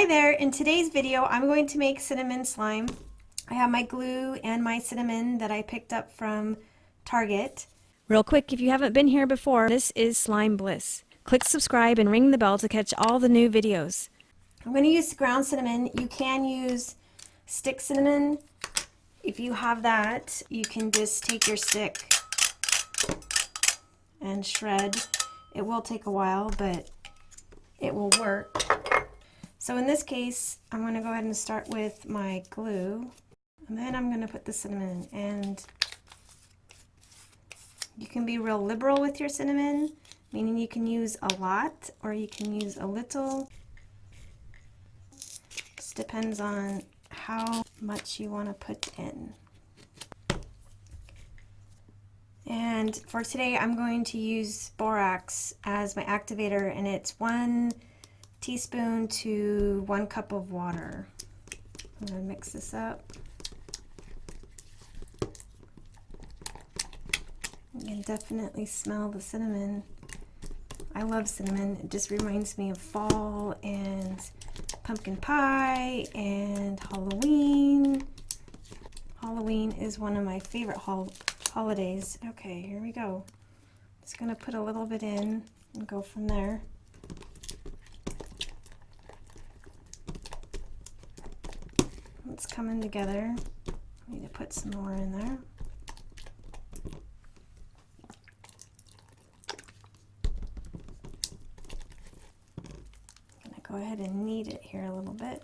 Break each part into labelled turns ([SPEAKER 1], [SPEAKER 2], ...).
[SPEAKER 1] Hi there, in today's video I'm going to make cinnamon slime. I have my glue and my cinnamon that I picked up from Target. Real quick, if you haven't been here before, this is Slime Bliss. Click subscribe and ring the bell to catch all the new videos. I'm going to use ground cinnamon. You can use stick cinnamon. If you have that, you can just take your stick and shred. It will take a while, but it will work. So in this case, I'm going to go ahead and start with my glue, and then I'm going to put the cinnamon in. And you can be real liberal with your cinnamon, meaning you can use a lot or you can use a little. Just depends on how much you want to put in. And for today, I'm going to use borax as my activator, and it's 1 teaspoon to 1 cup of water. I'm going to mix this up. You can definitely smell the cinnamon. I love cinnamon. It just reminds me of fall and pumpkin pie and Halloween. Halloween is one of my favorite holidays. Okay, here we go. Just going to put a little bit in and go from there. It's coming together. I need to put some more in there. I'm going to go ahead and knead it here a little bit.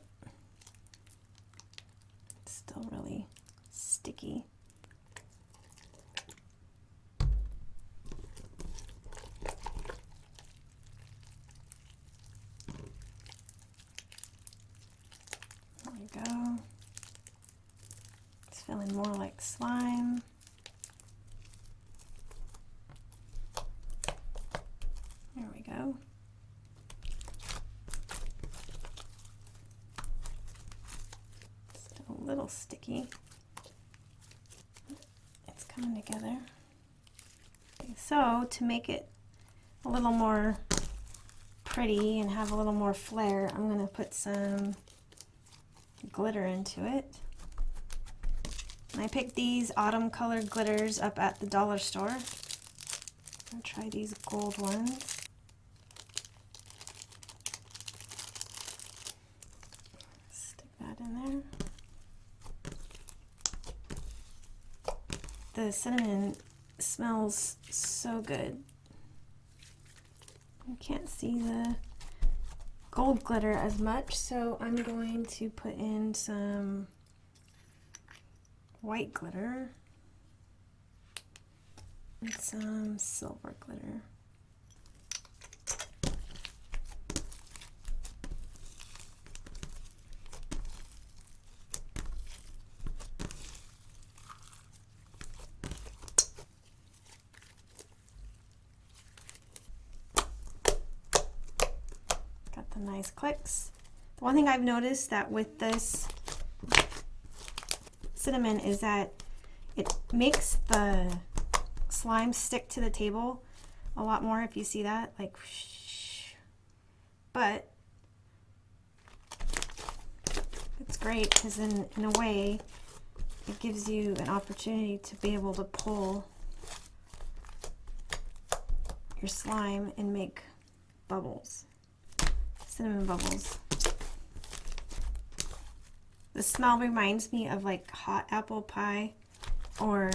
[SPEAKER 1] It's still really sticky. There we go. It's feeling more like slime. There we go. Still a little sticky. It's coming together. Okay, so to make it a little more pretty and have a little more flair, I'm going to put some glitter into it. And I picked these autumn colored glitters up at the dollar store. I'll try these gold ones. Stick that in there. The cinnamon smells so good. You can't see the gold glitter as much, so I'm going to put in some white glitter and some silver glitter. Got the nice clicks. The one thing I've noticed that with this cinnamon is that it makes the slime stick to the table a lot more, if you see that, like whoosh. But it's great because in a way it gives you an opportunity to be able to pull your slime and make bubbles, cinnamon bubbles. The smell reminds me of like hot apple pie or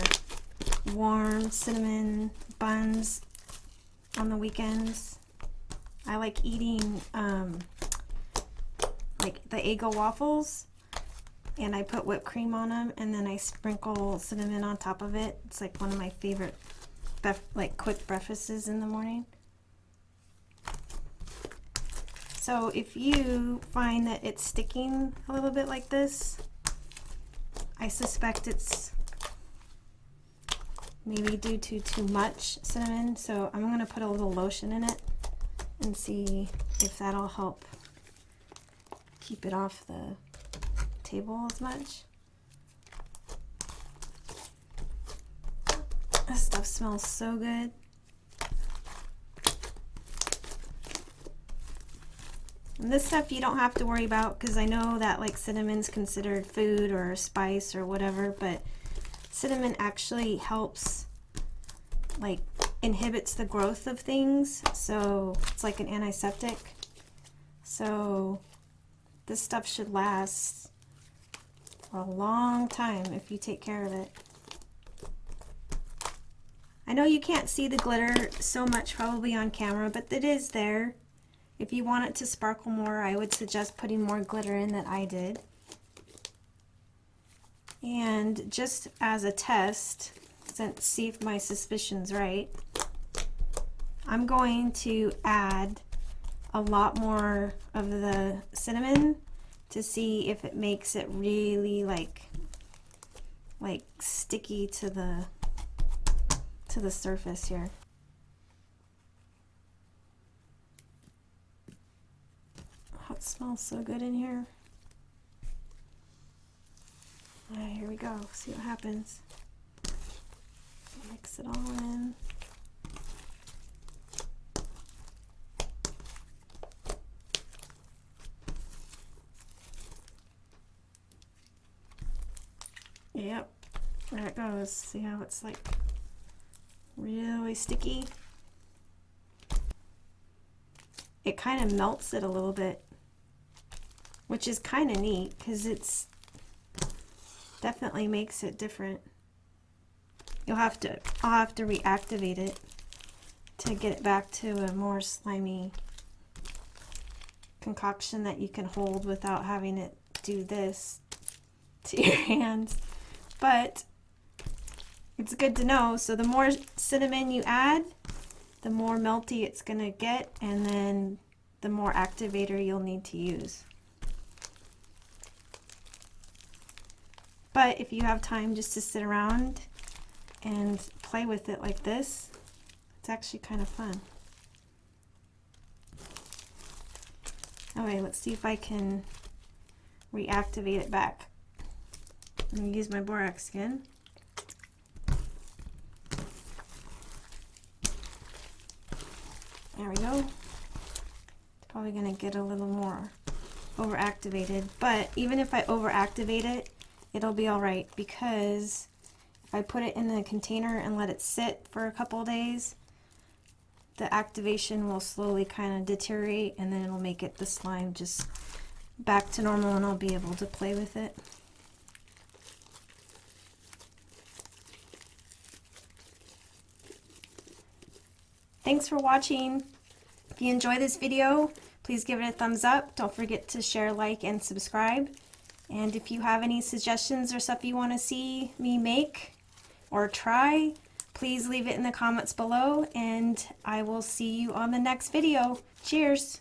[SPEAKER 1] warm cinnamon buns on the weekends. I like eating like the Eggo waffles, and I put whipped cream on them, and then I sprinkle cinnamon on top of it. It's like one of my favorite like quick breakfasts in the morning. So if you find that it's sticking a little bit like this, I suspect it's maybe due to too much cinnamon. So I'm going to put a little lotion in it and see if that'll help keep it off the table as much. This stuff smells so good. And this stuff you don't have to worry about, because I know that like cinnamon's considered food or a spice or whatever, but cinnamon actually helps, like inhibits the growth of things, so it's like an antiseptic. So this stuff should last for a long time if you take care of it. I know you can't see the glitter so much probably on camera, but it is there. If you want it to sparkle more, I would suggest putting more glitter in than I did. And just as a test, see if my suspicion's right, I'm going to add a lot more of the cinnamon to see if it makes it really like sticky to the surface here. Oh, it smells so good in here. Alright, here we go. See what happens. Mix it all in. Yep, there it goes. See how it's like really sticky? It kind of melts it a little bit, which is kind of neat because it's definitely makes it different. I'll have to reactivate it to get it back to a more slimy concoction that you can hold without having it do this to your hands. But it's good to know. So the more cinnamon you add, the more melty it's going to get, and then the more activator you'll need to use. But if you have time just to sit around and play with it like this, it's actually kind of fun. Okay, let's see if I can reactivate it back. I'm going to use my borax again. There we go. It's probably going to get a little more overactivated, but even if I overactivate it, it'll be alright, because if I put it in the container and let it sit for a couple of days, the activation will slowly kind of deteriorate, and then it'll make it the slime just back to normal, and I'll be able to play with it. Thanks for watching. If you enjoy this video, please give it a thumbs up. Don't forget to share, like, and subscribe. And if you have any suggestions or stuff you want to see me make or try, please leave it in the comments below, and I will see you on the next video. Cheers!